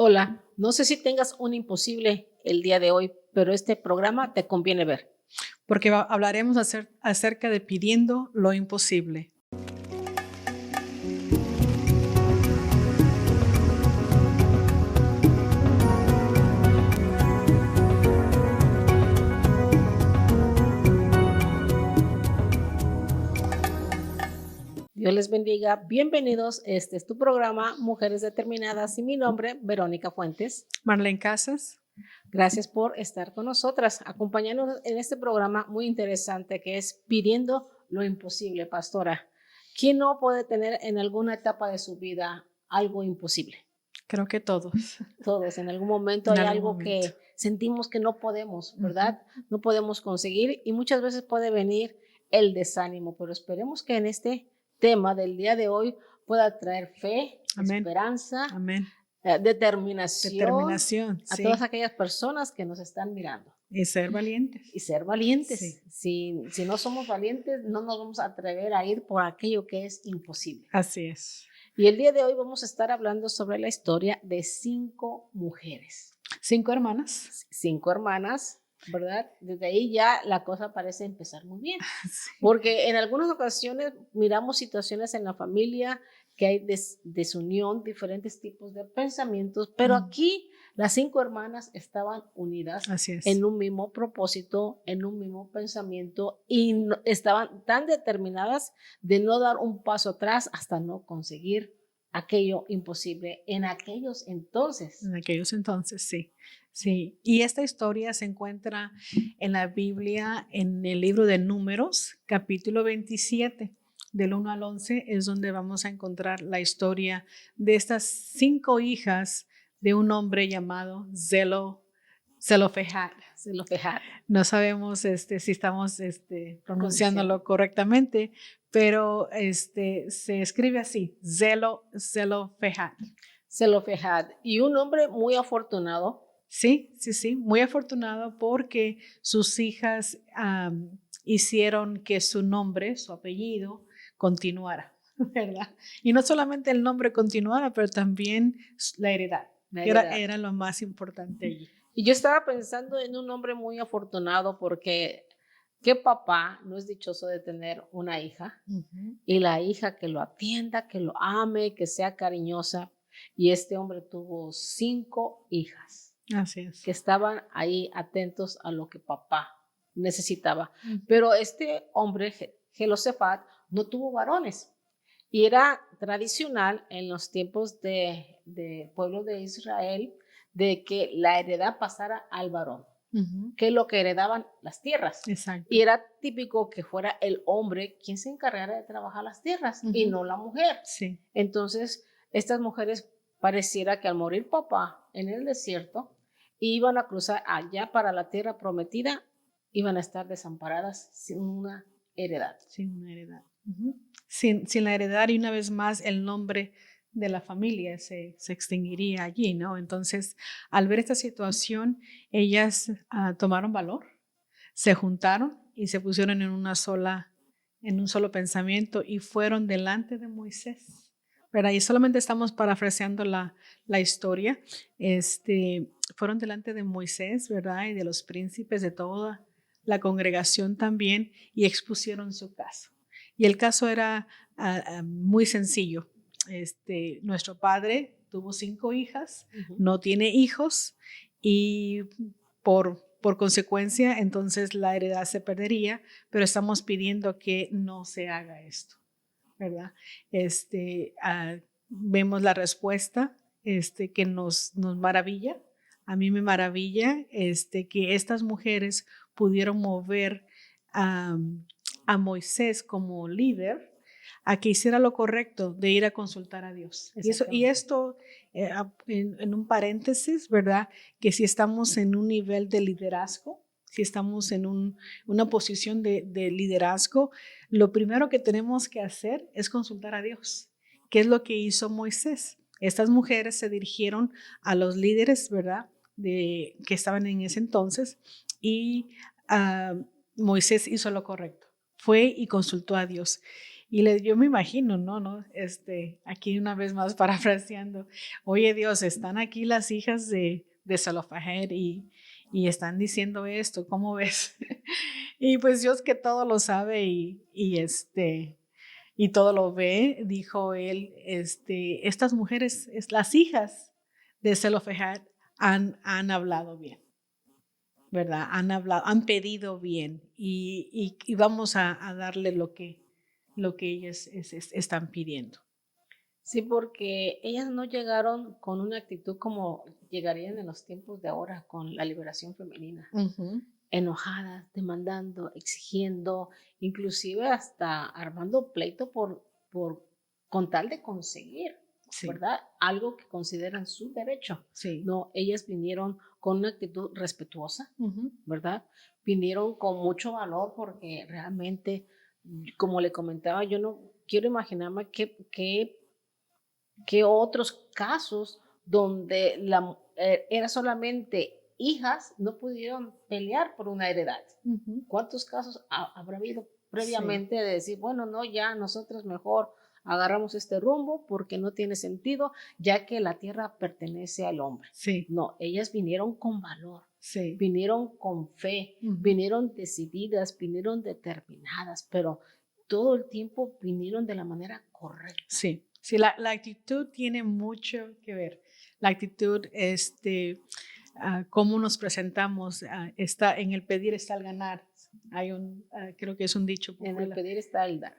Hola, no sé si tengas un imposible el día de hoy, pero este programa te conviene ver. Porque hablaremos acerca de pidiendo lo imposible. Dios les bendiga. Bienvenidos. Este es tu programa Mujeres Determinadas y mi nombre, Verónica Fuentes. Marlene Casas. Gracias por estar con nosotras, acompañándonos en este programa muy interesante que es Pidiendo lo imposible, pastora. ¿Quién no puede tener en alguna etapa de su vida algo imposible? Creo que todos, Todos, en algún momento en hay algún algo momento. que sentimos que no podemos, Ujú. ¿verdad? No podemos conseguir y muchas veces puede venir el desánimo, pero esperemos que en este tema del día de hoy pueda traer fe, Amén, esperanza, amén. determinación Determinación, a todas sí. aquellas personas que nos están mirando Y ser valientes. y ser valientes. Sí, Si no somos valientes, no nos vamos a atrever a ir por aquello que es imposible. así es. Y el día de hoy vamos a estar hablando sobre la historia de 5 mujeres. 5 hermanas. 5 hermanas, ¿verdad? Desde ahí ya la cosa parece empezar muy bien, Sí. porque en algunas ocasiones miramos situaciones en la familia que hay desunión, diferentes tipos de pensamientos, pero aquí las 5 hermanas estaban unidas Así es. en un mismo propósito, en un mismo pensamiento y estaban tan determinadas de no dar un paso atrás hasta no conseguir aquello imposible en aquellos entonces. En aquellos entonces, sí. Sí. Y esta historia se encuentra en la Biblia, en el libro de Números, capítulo 27. Del 1 al 11 es donde vamos a encontrar la historia de estas 5 hijas de un hombre llamado Zelofehad. Zelofehad. No sabemos si estamos Pronunciando. pronunciándolo correctamente, pero se escribe así, Zelofehad. Zelofehad. Y un hombre muy afortunado. Sí, sí, sí, muy afortunado porque sus hijas hicieron que su nombre, su apellido, continuara, ¿verdad? Y no solamente el nombre continuara, pero también la heredad, La que era, heredad. era lo más importante allí. Y yo estaba pensando en un hombre muy afortunado porque qué papá no es dichoso de tener una hija Ujú. y la hija que lo atienda, que lo ame, que sea cariñosa. Y este hombre tuvo 5 hijas Así es. que estaban ahí atentos a lo que papá necesitaba. Ujú. Pero este hombre, Zelofehad, no tuvo varones. Y era tradicional en los tiempos de pueblo de Israel de que la heredad pasara al varón, Ujú. que es lo que heredaban las tierras. Exacto. Y era típico que fuera el hombre quien se encargara de trabajar las tierras y Ujú. no la mujer. Sí, Entonces, estas mujeres pareciera que al morir papá en el desierto, iban a cruzar allá para la tierra prometida, iban a estar desamparadas sin una heredad. sin una heredad. Ujú. Sin la heredad y una vez más el nombre de la familia se extinguiría allí, ¿no? Entonces, al ver esta situación, ellas tomaron valor, se juntaron y se pusieron en un solo pensamiento y fueron delante de Moisés. ¿Verdad? Y solamente estamos parafraseando la historia. Fueron delante de Moisés, ¿verdad? Y de los príncipes de toda la congregación también y expusieron su caso. Y el caso era muy sencillo. Nuestro padre tuvo 5 hijas, no tiene hijos y por consecuencia, entonces la heredad se perdería, pero estamos pidiendo que no se haga esto, ¿verdad? Vemos la respuesta que nos maravilla. A mí me maravilla que estas mujeres pudieron mover a, a Moisés como líder a que hiciera lo correcto de ir a consultar a Dios. Y esto, en un paréntesis, ¿verdad? Que si estamos en un nivel de liderazgo, si estamos en una posición de liderazgo, lo primero que tenemos que hacer es consultar a Dios. ¿Qué es lo que hizo Moisés? Estas mujeres se dirigieron a los líderes, ¿verdad? Que estaban en ese entonces y Moisés hizo lo correcto. Fue y consultó a Dios. yo me imagino, ¿no? Aquí una vez más parafraseando, oye Dios, están aquí las hijas de Zelofehad y están diciendo esto, ¿cómo ves? Y pues Dios que todo lo sabe y todo lo ve, dijo él, estas mujeres, las hijas de Zelofehad han hablado bien, ¿verdad? Han hablado, han pedido bien y vamos a darle lo que ellas están pidiendo. Sí, porque ellas no llegaron con una actitud como llegarían en los tiempos de ahora con la liberación femenina. Ujú. Enojadas, demandando, exigiendo, inclusive hasta armando pleito con tal de conseguir, Sí, ¿verdad? Algo que consideran su derecho. sí. No, ellas vinieron con una actitud respetuosa, Ujú. ¿verdad? Vinieron con mucho valor porque realmente, como le comentaba, yo no quiero imaginarme qué otros casos donde era solamente hijas no pudieron pelear por una heredad. Ujú. ¿Cuántos casos habrá habido Sí, previamente de decir, bueno, no, ya nosotros mejor agarramos este rumbo porque no tiene sentido, ya que la tierra pertenece al hombre? sí, No, ellas vinieron con valor, sí. vinieron con fe, Ujú. vinieron decididas, vinieron determinadas, pero todo el tiempo vinieron de la manera correcta. Sí, sí, la actitud tiene mucho que ver. La actitud, cómo nos presentamos, está en el pedir está el ganar. Hay creo que es un dicho En el popular. pedir está el dar.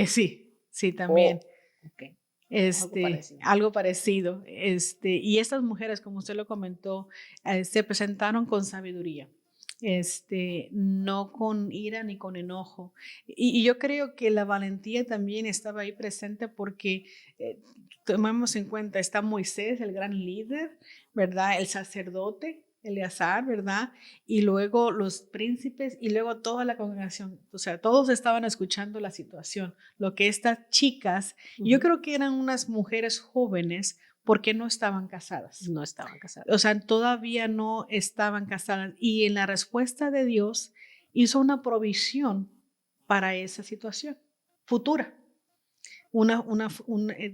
Sí, sí, también. Oh, ok. Algo parecido. Algo parecido. Y estas mujeres, como usted lo comentó, se presentaron con sabiduría. No con ira ni con enojo. Y yo creo que la valentía también estaba ahí presente porque tomemos en cuenta, está Moisés, el gran líder, ¿verdad? El sacerdote, Eleazar, ¿verdad? Y luego los príncipes y luego toda la congregación. O sea, todos estaban escuchando la situación, lo que estas chicas, yo Ujú. creo que eran unas mujeres jóvenes porque no estaban casadas. No estaban O casadas. sea, todavía no estaban casadas. Y en la respuesta de Dios hizo una provisión para esa situación futura.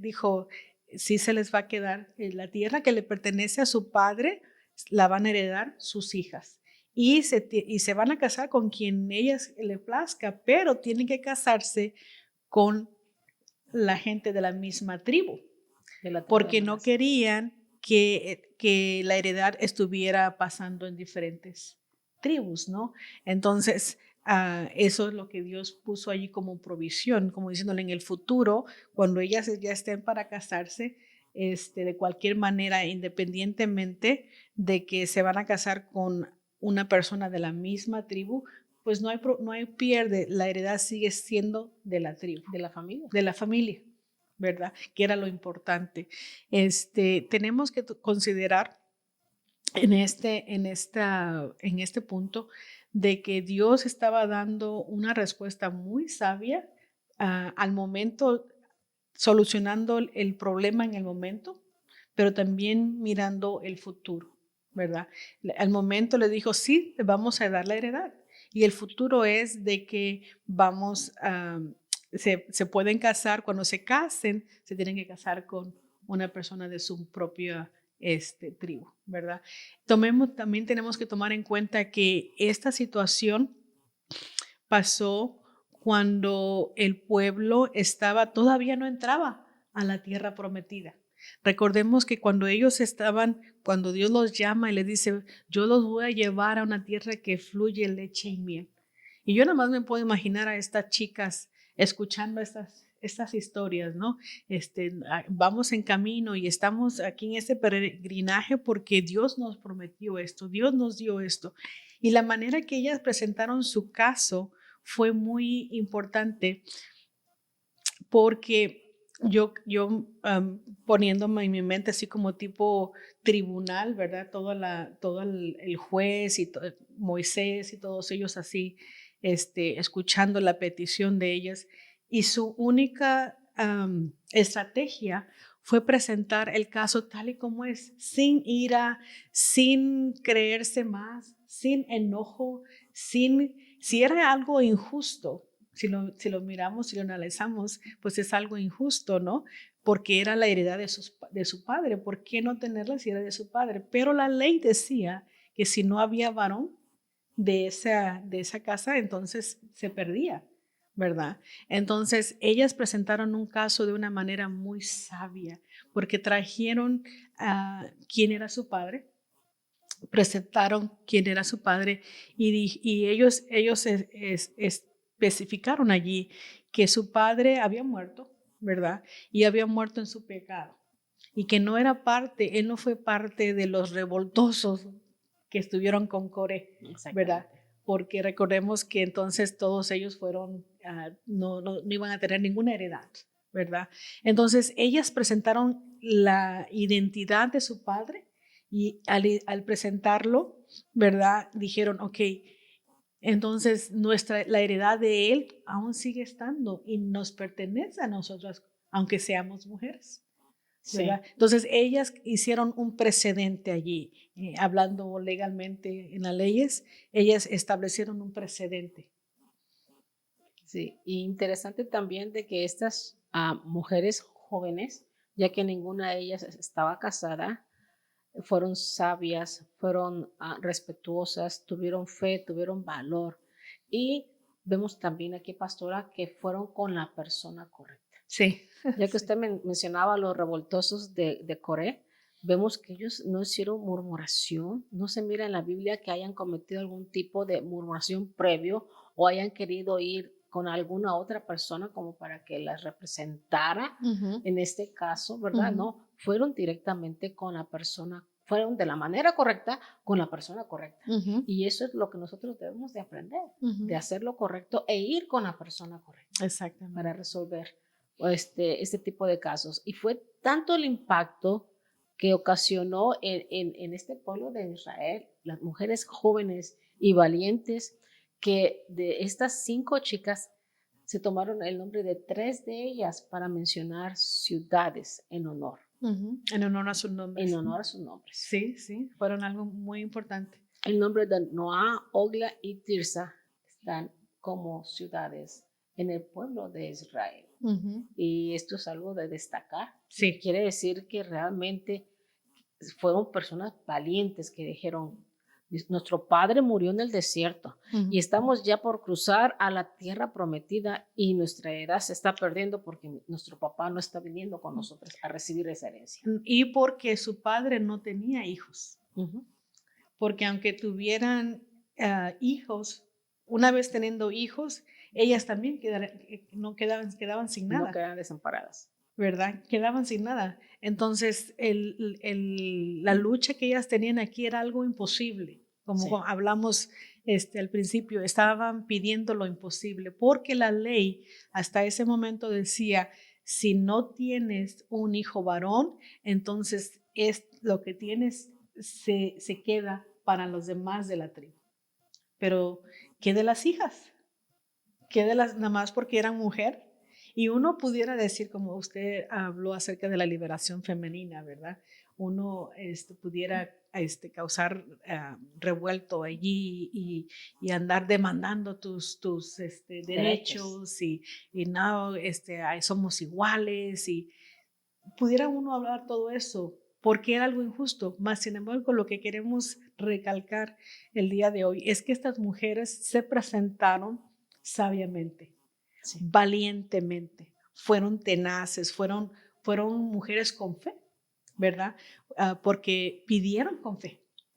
Dijo, sí se les va a quedar la tierra que le pertenece a su padre, la van a heredar sus hijas. Y se van a casar con quien ellas le plazca, pero tienen que casarse con la gente de la misma tribu, De la tribu de porque no Manasés. querían que la heredad estuviera pasando en diferentes tribus, ¿no? Entonces, eso es lo que Dios puso allí como provisión, como diciéndole en el futuro, cuando ellas ya estén para casarse, de cualquier manera, independientemente de que se van a casar con una persona de la misma tribu, pues no hay pierde, la heredad sigue siendo de la tribu, De la familia. de la familia, ¿verdad? Que era lo importante. Tenemos que considerar en este punto de que Dios estaba dando una respuesta muy sabia al momento, solucionando el problema en el momento, pero también mirando el futuro, ¿verdad? Al momento le dijo, sí, te vamos a dar la heredad. Y el futuro es de que se pueden casar, cuando se casen, se tienen que casar con una persona de su propia tribu, ¿verdad? También tenemos que tomar en cuenta que esta situación pasó cuando el pueblo todavía no entraba a la tierra prometida. Recordemos que cuando Dios los llama y les dice, yo los voy a llevar a una tierra que fluye leche y miel. Y yo nada más me puedo imaginar a estas chicas escuchando estas historias, ¿no? Vamos en camino y estamos aquí en este peregrinaje porque Dios nos prometió esto, Dios nos dio esto. Y la manera que ellas presentaron su caso fue muy importante porque poniéndome en mi mente así como tipo tribunal, ¿verdad? Todo el juez y Moisés y todos ellos así, escuchando la petición de ellas. Y su única estrategia fue presentar el caso tal y como es, sin ira, sin creerse más, sin enojo, si era algo injusto, si lo miramos, si lo analizamos, pues es algo injusto, ¿no? Porque era la heredad de su padre. ¿Por qué no tenerla si era de su padre? Pero la ley decía que si no había varón de esa casa, entonces se perdía, ¿verdad? Entonces ellas presentaron un caso de una manera muy sabia, porque trajeron a quién era su padre, presentaron quién era su padre y ellos especificaron allí que su padre había muerto, ¿verdad? Y había muerto en su pecado y que no era parte, él no fue parte de los revoltosos que estuvieron con Coré, ¿verdad? Exactamente. Porque recordemos que entonces todos ellos fueron, no iban a tener ninguna heredad, ¿verdad? Entonces ellas presentaron la identidad de su padre y al presentarlo, ¿verdad? Dijeron, ok, entonces la heredad de él aún sigue estando y nos pertenece a nosotras, aunque seamos mujeres. ¿Verdad? Sí, Entonces ellas hicieron un precedente allí, hablando legalmente en las leyes, ellas establecieron un precedente. sí. Y interesante también de que estas mujeres jóvenes, ya que ninguna de ellas estaba casada, fueron sabias, fueron respetuosas, tuvieron fe, tuvieron valor. Y vemos también aquí, pastora, que fueron con la persona correcta. Sí, Ya que sí. usted mencionaba los revoltosos de Coré, vemos que ellos no hicieron murmuración, no se mira en la Biblia que hayan cometido algún tipo de murmuración previo o hayan querido ir con alguna otra persona como para que las representara Ujú, en este caso, ¿verdad? ujú, No, fueron directamente con la persona, fueron de la manera correcta con la persona correcta. ujú, Y eso es lo que nosotros debemos de aprender, de ujú. hacer lo correcto e ir con la persona correcta para Exactamente. resolver este tipo de casos. Y fue tanto el impacto que ocasionó en este pueblo de Israel, las mujeres jóvenes y valientes, que de estas 5 chicas se tomaron el nombre de 3 de ellas para mencionar ciudades Ujú, en honor a sus en nombres. honor a sus nombres. Sí, sí, fueron algo muy importante. El nombre de Noa, Ogla y Tirsa están como ciudades en el pueblo de Israel. Ujú, Y esto es algo de destacar. sí. Quiere decir que realmente fueron personas valientes que dijeron, nuestro padre murió en el desierto Ujú. y estamos ya por cruzar a la tierra prometida y nuestra heredad se está perdiendo porque nuestro papá no está viniendo con nosotros a recibir esa herencia. Y porque su padre no tenía hijos. Ujú. Porque aunque tuvieran hijos, una vez teniendo hijos, ellas también no quedaban sin No nada, quedan desamparadas. ¿verdad? Quedaban sin nada. Entonces, la lucha que ellas tenían aquí era algo imposible. Como Sí, hablamos al principio, estaban pidiendo lo imposible, porque la ley hasta ese momento decía, si no tienes un hijo varón, entonces es lo que tienes se queda para los demás de la tribu. Pero, ¿qué de las hijas? ¿Qué de las nada más porque eran mujer? Y uno pudiera decir, como usted habló acerca de la liberación femenina, ¿verdad? Uno pudiera causar revuelto allí andar demandando tus derechos. derechos y no, somos iguales y pudiera uno hablar todo eso porque era algo injusto, más sin embargo lo que queremos recalcar el día de hoy es que estas mujeres se presentaron sabiamente, Sí, valientemente, fueron tenaces, fueron mujeres con fe, ¿verdad? Porque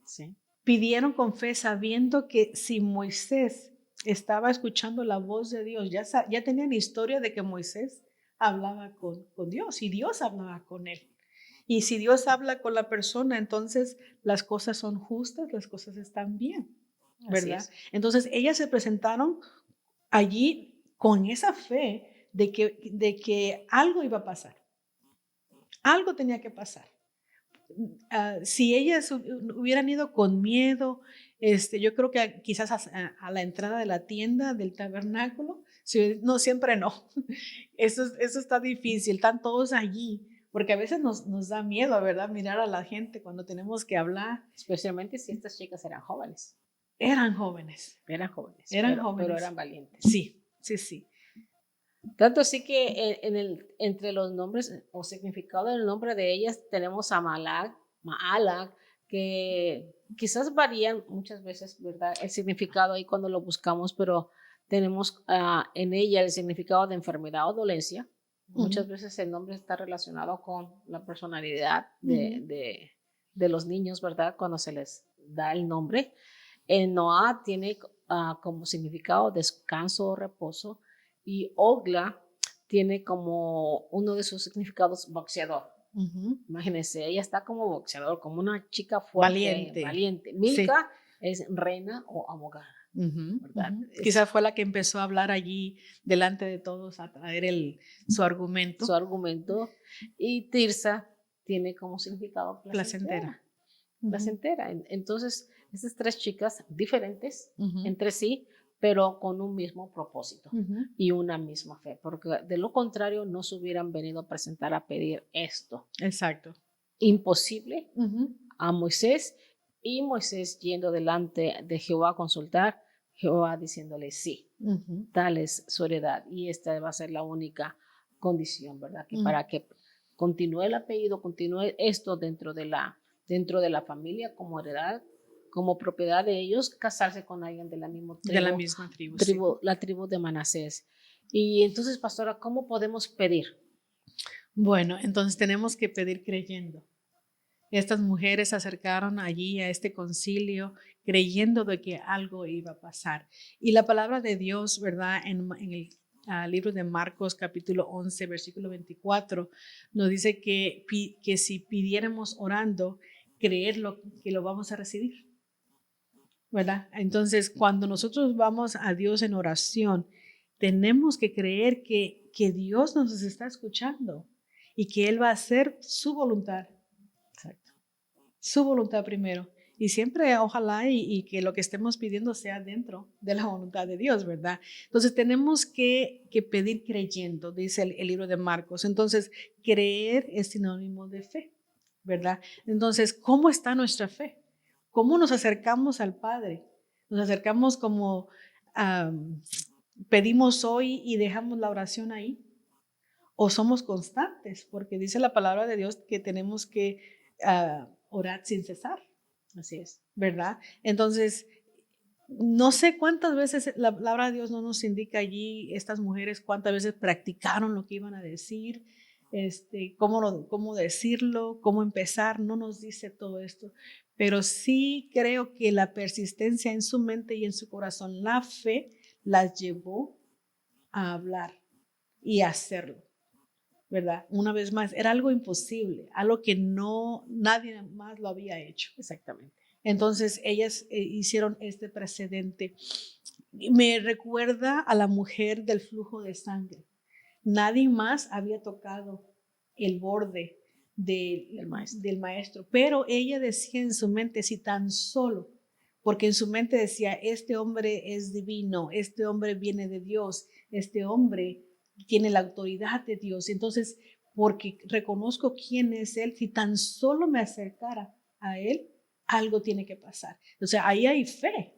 sí. pidieron con fe sabiendo que si Moisés estaba escuchando la voz de Dios, ya tenían historia de que Moisés hablaba con Dios y Dios hablaba con él. Y si Dios habla con la persona, entonces las cosas son justas, las cosas están bien, Así ¿verdad? es. Entonces ellas se presentaron allí con esa fe de que algo iba a pasar, algo tenía que pasar. Si ellas hubieran ido con miedo, yo creo que quizás a la entrada de la tienda, del tabernáculo, no, siempre no. Eso está difícil, están todos allí, porque a veces nos da miedo, ¿verdad? Mirar a la gente cuando tenemos que hablar. Especialmente si estas chicas eran jóvenes. Eran jóvenes, Eran jóvenes, eran pero jóvenes. eran valientes. Sí, sí, sí. Tanto así que entre los nombres o significado del nombre de ellas tenemos a Malak, Maalak, que quizás varían muchas veces, ¿verdad? El significado ahí cuando lo buscamos, pero tenemos en ella el significado de enfermedad o dolencia. Muchas veces el nombre está relacionado con la personalidad de los niños, ¿verdad? Cuando se les da el nombre. El Noah tiene como significado descanso o reposo, y Ogla tiene como uno de sus significados boxeador. Imagínense, ella está como boxeador, como una chica fuerte, valiente. Milka es reina o abogada. ¿Verdad? Quizás fue la que empezó a hablar allí delante de todos, a traer su argumento. Su argumento. Y Tirsa tiene como significado placentera. Placentera. Entonces, estas tres chicas diferentes entre sí, pero con un mismo propósito y una misma fe, porque de lo contrario no se hubieran venido a presentar a pedir esto. Exacto. Imposible a Moisés, y Moisés yendo delante de Jehová a consultar, Jehová diciéndole sí, tal es su heredad, y esta va a ser la única condición, ¿verdad? Que para que continúe el apellido, continúe esto dentro de la familia como heredad, como propiedad de ellos, casarse con alguien de la misma tribu, de la misma tribu, la tribu de Manasés. Y entonces, pastora, ¿cómo podemos pedir? Bueno, entonces tenemos que pedir creyendo. Estas mujeres se acercaron allí a este concilio creyendo de que algo iba a pasar. Y la palabra de Dios, ¿verdad? En el libro de Marcos capítulo 11, versículo 24, nos dice que si pidiéramos orando, creerlo, que lo vamos a recibir, ¿verdad? Entonces, cuando nosotros vamos a Dios en oración, tenemos que creer que Dios nos está escuchando y que Él va a hacer su voluntad. Exacto. Su voluntad primero. Y siempre ojalá y que lo que estemos pidiendo sea dentro de la voluntad de Dios, ¿verdad? Entonces tenemos que pedir creyendo, dice el libro de Marcos. Entonces, creer es sinónimo de fe, ¿verdad? Entonces, ¿cómo está nuestra fe? ¿Cómo nos acercamos al Padre? Nos acercamos como pedimos hoy y dejamos la oración ahí. ¿O somos constantes? Porque dice la palabra de Dios que tenemos que orar sin cesar. Así es. ¿Verdad? Entonces, no sé cuántas veces la palabra de Dios no nos indica allí, estas mujeres, cuántas veces practicaron lo que iban a decir, cómo decirlo, cómo empezar, no nos dice todo esto. Pero sí creo que la persistencia en su mente y en su corazón, la fe, las llevó a hablar y a hacerlo. ¿Verdad? Una vez más, era algo imposible, algo que nadie más lo había hecho. Exactamente. Entonces, ellas hicieron este precedente. Me recuerda a la mujer del flujo de sangre. Nadie más había tocado el borde del maestro, pero ella decía en su mente, si tan solo, porque en su mente decía, este hombre es divino, este hombre viene de Dios, este hombre tiene la autoridad de Dios. Entonces, porque reconozco quién es Él, si tan solo me acercara a Él, algo tiene que pasar. O sea, ahí hay fe.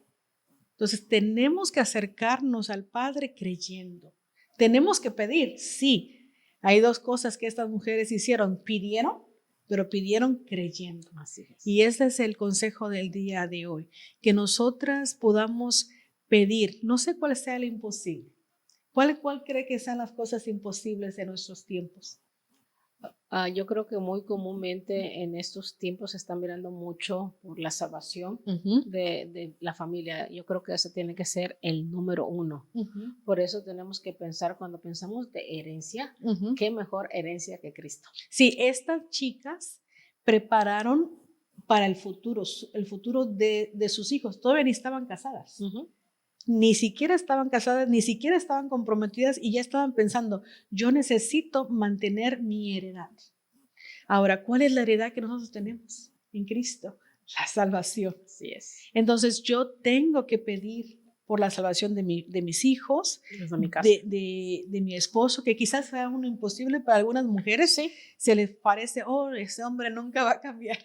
Entonces, tenemos que acercarnos al Padre creyendo. Tenemos que pedir, sí. Hay dos cosas que estas mujeres hicieron. Pidieron, pero pidieron creyendo. Así es. Y ese es el consejo del día de hoy. Que nosotras podamos pedir, no sé cuál sea lo imposible. ¿Cuál cree que sean las cosas imposibles de nuestros tiempos? Yo creo que muy comúnmente en estos tiempos se está mirando mucho por la salvación de la familia. Yo creo que eso tiene que ser el número uno. Por eso tenemos que pensar, cuando pensamos de herencia, ¿qué mejor herencia que Cristo? Sí, estas chicas prepararon para el futuro de sus hijos. Todavía ni estaban casadas. Ni siquiera estaban casadas, ni siquiera estaban comprometidas y ya estaban pensando, yo necesito mantener mi heredad. Ahora, ¿cuál es la heredad que nosotros tenemos en Cristo? La salvación. Así es. Entonces yo tengo que pedir por la salvación de mis hijos, de mi esposo, que quizás sea uno imposible para algunas mujeres. Sí. Se les parece, oh, ese hombre nunca va a cambiar.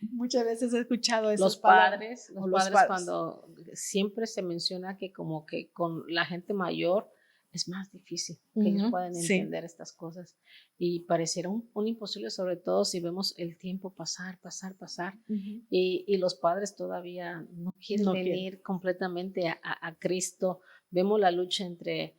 Muchas veces he escuchado esas los palabras. Padres, cuando siempre se menciona que como que con la gente mayor es más difícil que ellos puedan Sí. entender estas cosas. Y pareciera un imposible, sobre todo si vemos el tiempo pasar. Y los padres todavía no quieren No venir quieren. completamente a Cristo. Vemos la lucha entre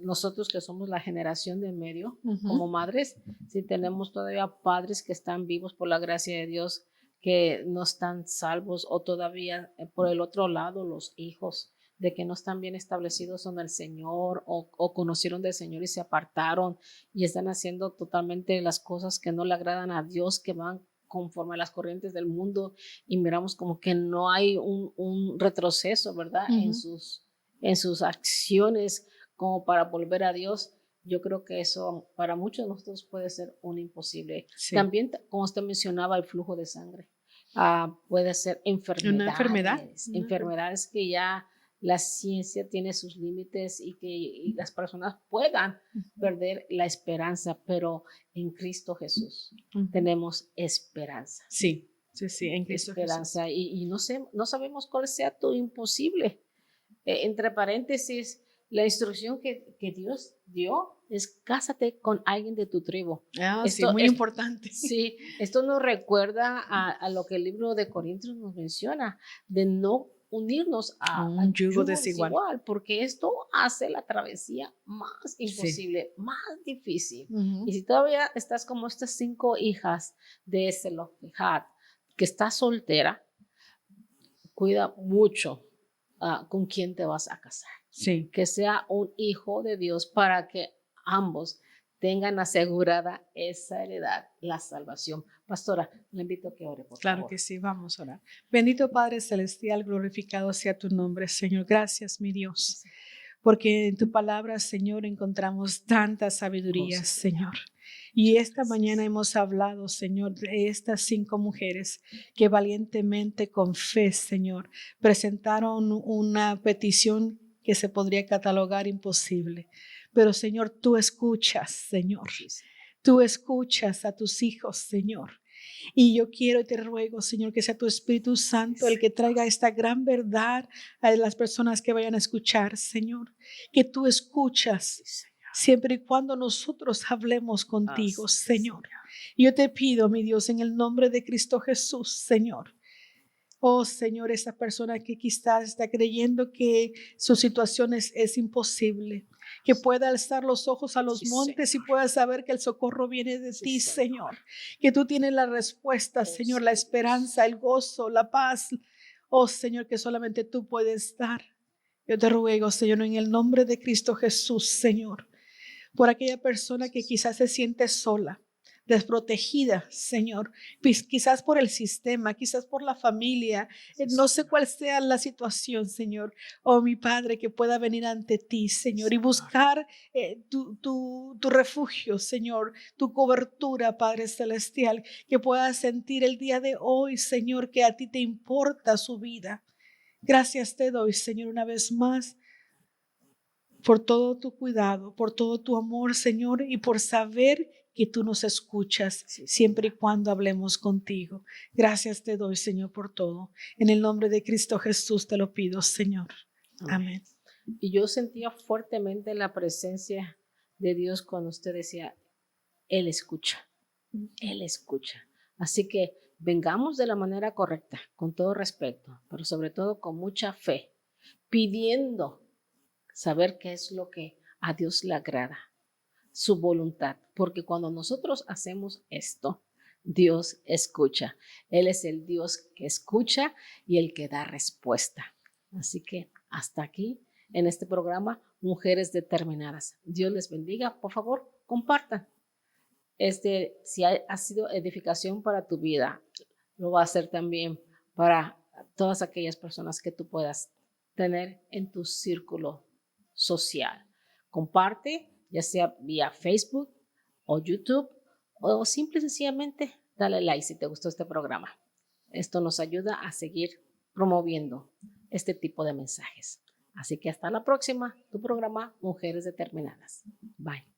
nosotros que somos la generación de en medio, como madres, si tenemos todavía padres que están vivos por la gracia de Dios, que no están salvos, o todavía por el otro lado los hijos de que no están bien establecidos en el Señor, o conocieron del Señor y se apartaron y están haciendo totalmente las cosas que no le agradan a Dios, que van conforme a las corrientes del mundo, y miramos como que no hay un retroceso, ¿verdad? En sus acciones como para volver a Dios. Yo creo que eso para muchos de nosotros puede ser un imposible. Sí. También, como usted mencionaba, el flujo de sangre. Puede ser ¿Una enfermedad? enfermedades que ya la ciencia tiene sus límites y las personas puedan perder la esperanza, pero en Cristo Jesús tenemos esperanza. Sí, en Cristo esperanza Jesús. Y no sabemos cuál sea tu imposible. Entre paréntesis, la instrucción que Dios dio es cásate con alguien de tu tribu. Sí, muy importante. Sí, esto nos recuerda a lo que el libro de Corintios nos menciona, de no unirnos a un yugo desigual, porque esto hace la travesía más imposible, más difícil. Y si todavía estás como estas 5 hijas de Zelofehad, que está soltera, cuida mucho con quién te vas a casar. Sí. Que sea un hijo de Dios para que ambos tengan asegurada esa heredad, la salvación. Pastora, le invito a que ore, por favor. Claro que sí, vamos a orar. Bendito Padre Celestial, glorificado sea tu nombre, Señor. Gracias, mi Dios, porque en tu palabra, Señor, encontramos tanta sabiduría, Señor. Y esta mañana hemos hablado, Señor, de estas 5 mujeres que valientemente, con fe, Señor, presentaron una petición que se podría catalogar imposible. Pero, Señor, tú escuchas, Señor. Tú escuchas a tus hijos, Señor. Y yo quiero y te ruego, Señor, que sea tu Espíritu Santo el que traiga esta gran verdad a las personas que vayan a escuchar, Señor. Que tú escuchas siempre y cuando nosotros hablemos contigo, Señor. Yo te pido, mi Dios, en el nombre de Cristo Jesús, Señor. Oh, Señor, esa persona que quizás está creyendo que su situación es imposible, que pueda alzar los ojos a los montes y pueda saber que el socorro viene de ti, Señor. Que tú tienes la respuesta, Señor, la esperanza, el gozo, la paz. Oh, Señor, que solamente tú puedes dar. Yo te ruego, Señor, en el nombre de Cristo Jesús, Señor, por aquella persona que quizás se siente sola, desprotegida, Señor, quizás por el sistema, quizás por la familia, no sé cuál sea la situación, Señor. Oh, mi Padre, que pueda venir ante ti, Señor, y buscar tu refugio, Señor, tu cobertura, Padre Celestial, que pueda sentir el día de hoy, Señor, que a ti te importa su vida. Gracias te doy, Señor, una vez más, por todo tu cuidado, por todo tu amor, Señor, y por saber que tú nos escuchas siempre y cuando hablemos contigo. Gracias te doy, Señor, por todo. En el nombre de Cristo Jesús te lo pido, Señor. Amén. Y yo sentía fuertemente la presencia de Dios cuando usted decía, Él escucha, Él escucha. Así que vengamos de la manera correcta, con todo respeto, pero sobre todo con mucha fe, pidiendo saber qué es lo que a Dios le agrada, su voluntad, porque cuando nosotros hacemos esto, Dios escucha. Él es el Dios que escucha y el que da respuesta. Así que hasta aquí en este programa, Mujeres Determinadas. Dios les bendiga. Por favor, compartan. Si ha sido edificación para tu vida, lo va a ser también para todas aquellas personas que tú puedas tener en tu círculo social. Comparte, ya sea vía Facebook o YouTube, o simple y sencillamente dale like si te gustó este programa. Esto nos ayuda a seguir promoviendo este tipo de mensajes. Así que hasta la próxima, tu programa Mujeres Determinadas. Bye.